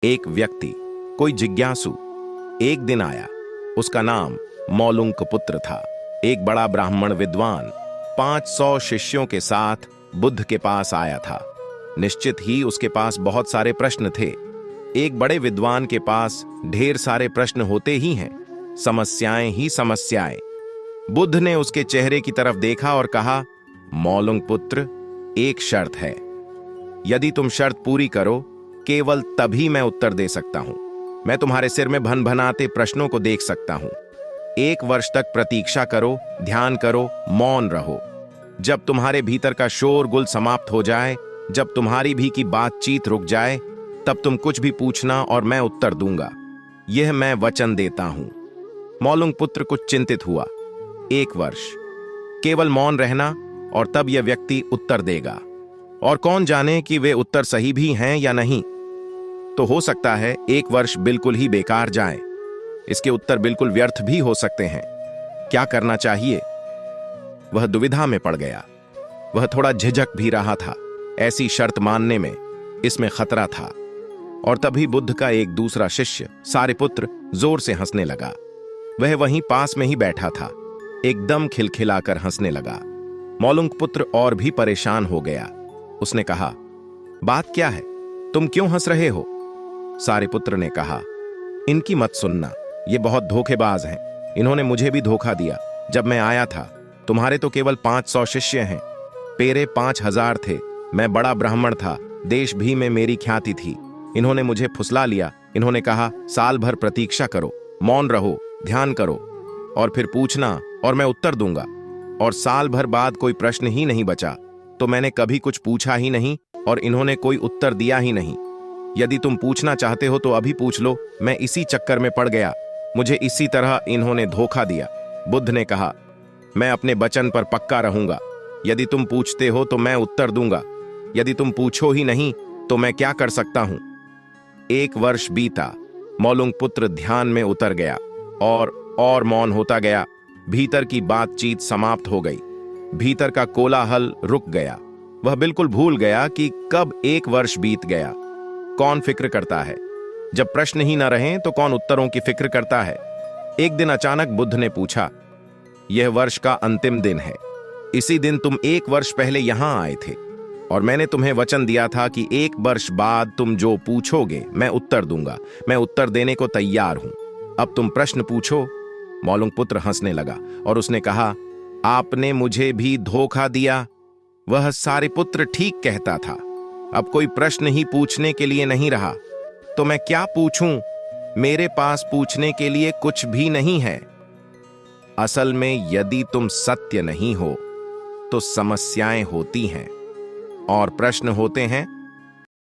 एक व्यक्ति, कोई जिज्ञासु, एक दिन आया। उसका नाम मौलुंक पुत्र था। एक बड़ा ब्राह्मण विद्वान 500 शिष्यों के साथ बुद्ध के पास आया था। निश्चित ही उसके पास बहुत सारे प्रश्न थे। एक बड़े विद्वान के पास ढेर सारे प्रश्न होते ही हैं, समस्याएं ही समस्याएं। बुद्ध ने उसके चेहरे की तरफ देखा और कहा, मौलुंक पुत्र, एक शर्त है। यदि तुम शर्त पूरी करो, केवल तभी मैं उत्तर दे सकता हूं। मैं तुम्हारे सिर में भन भनाते प्रश्नों को देख सकता हूं। 1 वर्ष तक प्रतीक्षा करो, ध्यान करो, मौन रहो। जब तुम्हारे भीतर का शोरगुल समाप्त हो जाए, जब तुम्हारी भी की बातचीत रुक जाए, तब तुम कुछ भी पूछना और मैं उत्तर दूंगा। यह मैं वचन देता हूं। मौलुंक पुत्र कुछ चिंतित हुआ। 1 वर्ष, केवल मौन रहना, और तब यह व्यक्ति उत्तर देगा। और कौन जाने कि वे उत्तर सही भी हैं या नहीं। तो हो सकता है 1 वर्ष बिल्कुल ही बेकार जाए। इसके उत्तर बिल्कुल व्यर्थ भी हो सकते हैं। क्या करना चाहिए? वह दुविधा में पड़ गया। वह थोड़ा झिझक भी रहा था। ऐसी शर्त मानने में इसमें खतरा था। और तभी बुद्ध का एक दूसरा शिष्य सारिपुत्र जोर से हंसने लगा। वह वहीं पास में ही बैठा था। एकदम खिलखिलाकर हंसने लगा। मौलुंक पुत्र और भी परेशान हो गया। उसने कहा, बात क्या है? तुम क्यों हंस रहे हो? सारिपुत्र ने कहा, इनकी मत सुनना, ये बहुत धोखेबाज हैं। इन्होंने मुझे भी धोखा दिया। जब मैं आया था, तुम्हारे तो केवल 500 शिष्य हैं, पेरे 5000 थे। मैं बड़ा ब्राह्मण था, देश भी में मेरी ख्याति थी। इन्होंने मुझे फुसला लिया। इन्होंने कहा, साल भर प्रतीक्षा करो, मौन रहो, ध्यान करो, और फिर पूछना और मैं उत्तर दूंगा। और साल भर बाद कोई प्रश्न ही नहीं बचा, तो मैंने कभी कुछ पूछा ही नहीं और इन्होंने कोई उत्तर दिया ही नहीं। यदि तुम पूछना चाहते हो तो अभी पूछ लो। मैं इसी चक्कर में पड़ गया। मुझे इसी तरह इन्होंने धोखा दिया। बुद्ध ने कहा, मैं अपने वचन पर पक्का रहूंगा। यदि तुम पूछते हो तो मैं उत्तर दूंगा। यदि तुम पूछो ही नहीं तो मैं क्या कर सकता हूं? 1 वर्ष बीता। मौलुंक पुत्र ध्यान में उतर गया और मौन होता गया। भीतर की बातचीत समाप्त हो गई। भीतर का कोलाहल रुक गया। वह बिल्कुल भूल गया कि कब 1 वर्ष बीत गया। कौन फिक्र करता है? जब प्रश्न ही न रहें तो कौन उत्तरों की फिक्र करता है? एक दिन अचानक बुद्ध ने पूछा, यह वर्ष का अंतिम दिन है। इसी दिन तुम 1 वर्ष पहले यहां आए थे और मैंने तुम्हें वचन दिया था कि 1 वर्ष बाद तुम जो पूछोगे मैं उत्तर दूंगा। मैं उत्तर देने को तैयार हूं। अब तुम प्रश्न पूछो। मौलुंक पुत्र हंसने लगा और उसने कहा, आपने मुझे भी धोखा दिया। वह सारिपुत्र ठीक कहता था। अब कोई प्रश्न ही पूछने के लिए नहीं रहा, तो मैं क्या पूछूं? मेरे पास पूछने के लिए कुछ भी नहीं है। असल में यदि तुम सत्य नहीं हो तो समस्याएं होती हैं और प्रश्न होते हैं